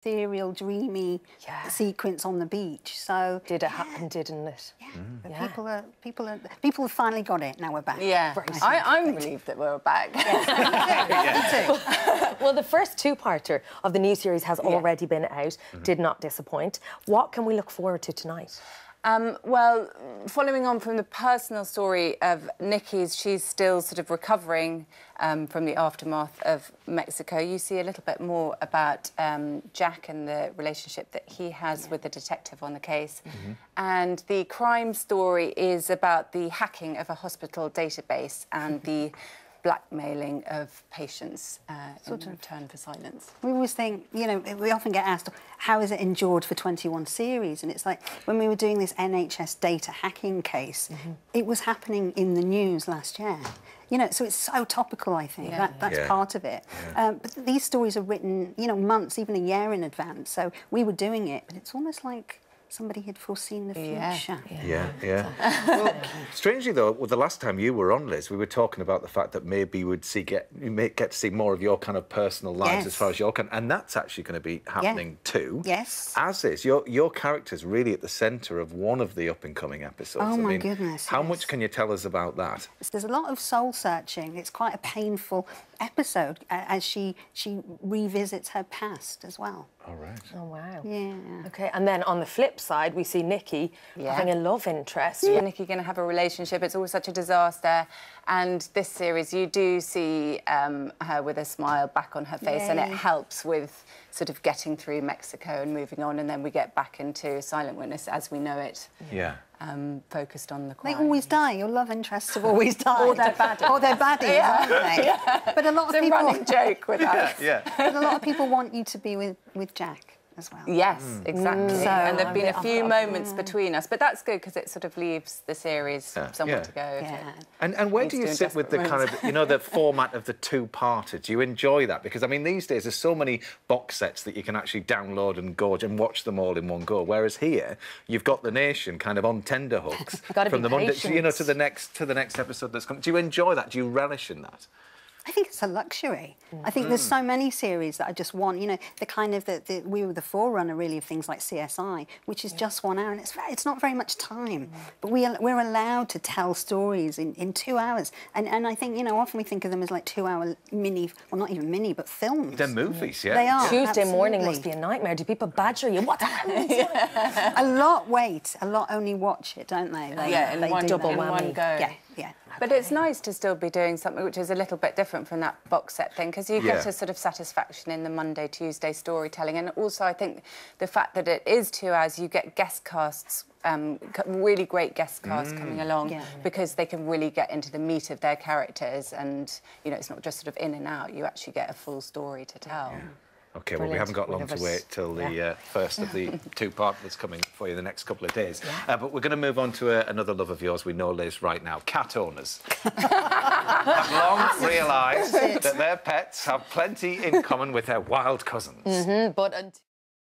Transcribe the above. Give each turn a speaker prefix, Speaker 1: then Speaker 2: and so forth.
Speaker 1: ethereal, dreamy sequence on the beach. So
Speaker 2: did it happen, didn't it?
Speaker 1: Yeah. But people have finally got it. Now we're back.
Speaker 3: Yeah, I'm relieved that we're back.
Speaker 2: Well, the first two-parter of the new series has already been out. Did not disappoint. What can we look forward to tonight?
Speaker 3: Well, following on from the personal story of Nikki's, she's still sort of recovering from the aftermath of Mexico. You see a little bit more about Jack and the relationship that he has with the detective on the case. And the crime story is about the hacking of a hospital database and the blackmailing of patients in return for silence.
Speaker 1: We always think, you know, we often get asked, how is it endured for 21 series? And it's like, when we were doing this NHS data hacking case, it was happening in the news last year. You know, so it's so topical, I think. That's part of it. But these stories are written, you know, months, even a year in advance. So we were doing it, but it's almost like somebody had foreseen the future.
Speaker 4: Well, strangely though, the last time you were on, Liz, we were talking about the fact that maybe you may get to see more of your kind of personal lives as far as you're concerned, and that's actually going to be happening too.
Speaker 1: Yes.
Speaker 4: As is your character's really at the centre of one of the up-and-coming episodes.
Speaker 1: Oh my goodness!
Speaker 4: How much can you tell us about that?
Speaker 1: There's a lot of soul searching. It's quite a painful episode as she revisits her past as well.
Speaker 4: All right.
Speaker 2: Oh wow.
Speaker 1: Yeah.
Speaker 2: Okay, and then on the flip side, we see Nikki having a love interest.
Speaker 3: Nikki going to have a relationship. It's always such a disaster. And this series, you do see her with a smile back on her face, and it helps with sort of getting through Mexico and moving on. And then we get back into Silent Witness as we know it.
Speaker 4: Yeah.
Speaker 3: Focused on the crime.
Speaker 1: They always die. Your love interests have always died.
Speaker 3: Or they're baddies.
Speaker 1: Or they're baddies, aren't they? But a lot of people...
Speaker 3: It's a running joke with us.
Speaker 1: But a lot of people want you to be with Jack as well.
Speaker 3: Yes, exactly. So, and there've been a few moments between us, but that's good because it sort of leaves the series somewhere to go.
Speaker 4: And where do you sit with the kind of, you know, the format of the two-parter? Do you enjoy that? Because, I mean, these days there's so many box sets that you can actually download and gorge and watch them all in one go, whereas here you've got the nation kind of on tenterhooks from the Monday, you know, to the next episode that's coming. Do you enjoy that? Do you relish in that?
Speaker 1: I think it's a luxury. I think there's so many series that I just want, you know, the kind of we were the forerunner really of things like CSI, which is just 1 hour, and it's not very much time. But we're allowed to tell stories in 2 hours, and I think, you know, often we think of them as like 2-hour mini, well, not even mini, but films.
Speaker 4: They're movies,
Speaker 1: They are.
Speaker 2: Tuesday morning must be a nightmare. Do people badger you? What happened?
Speaker 1: A lot wait, a lot only watch it, don't they?
Speaker 3: In one
Speaker 2: double
Speaker 3: in
Speaker 2: whammy.
Speaker 3: one go.
Speaker 1: Yeah.
Speaker 3: But it's nice to still be doing something which is a little bit different from that box set thing, because you get a sort of satisfaction in the Monday, Tuesday storytelling. And also, I think the fact that it is 2 hours, you get guest casts, really great guest casts coming along, because they can really get into the meat of their characters. And, you know, it's not just sort of in and out. You actually get a full story to tell.
Speaker 4: OK, well, we haven't got long to wait till the first of the two-part that's coming for you in the next couple of days. But we're going to move on to another love of yours we know, Liz, right now. Cat owners have long realised that their pets have plenty in common with their wild cousins.
Speaker 2: But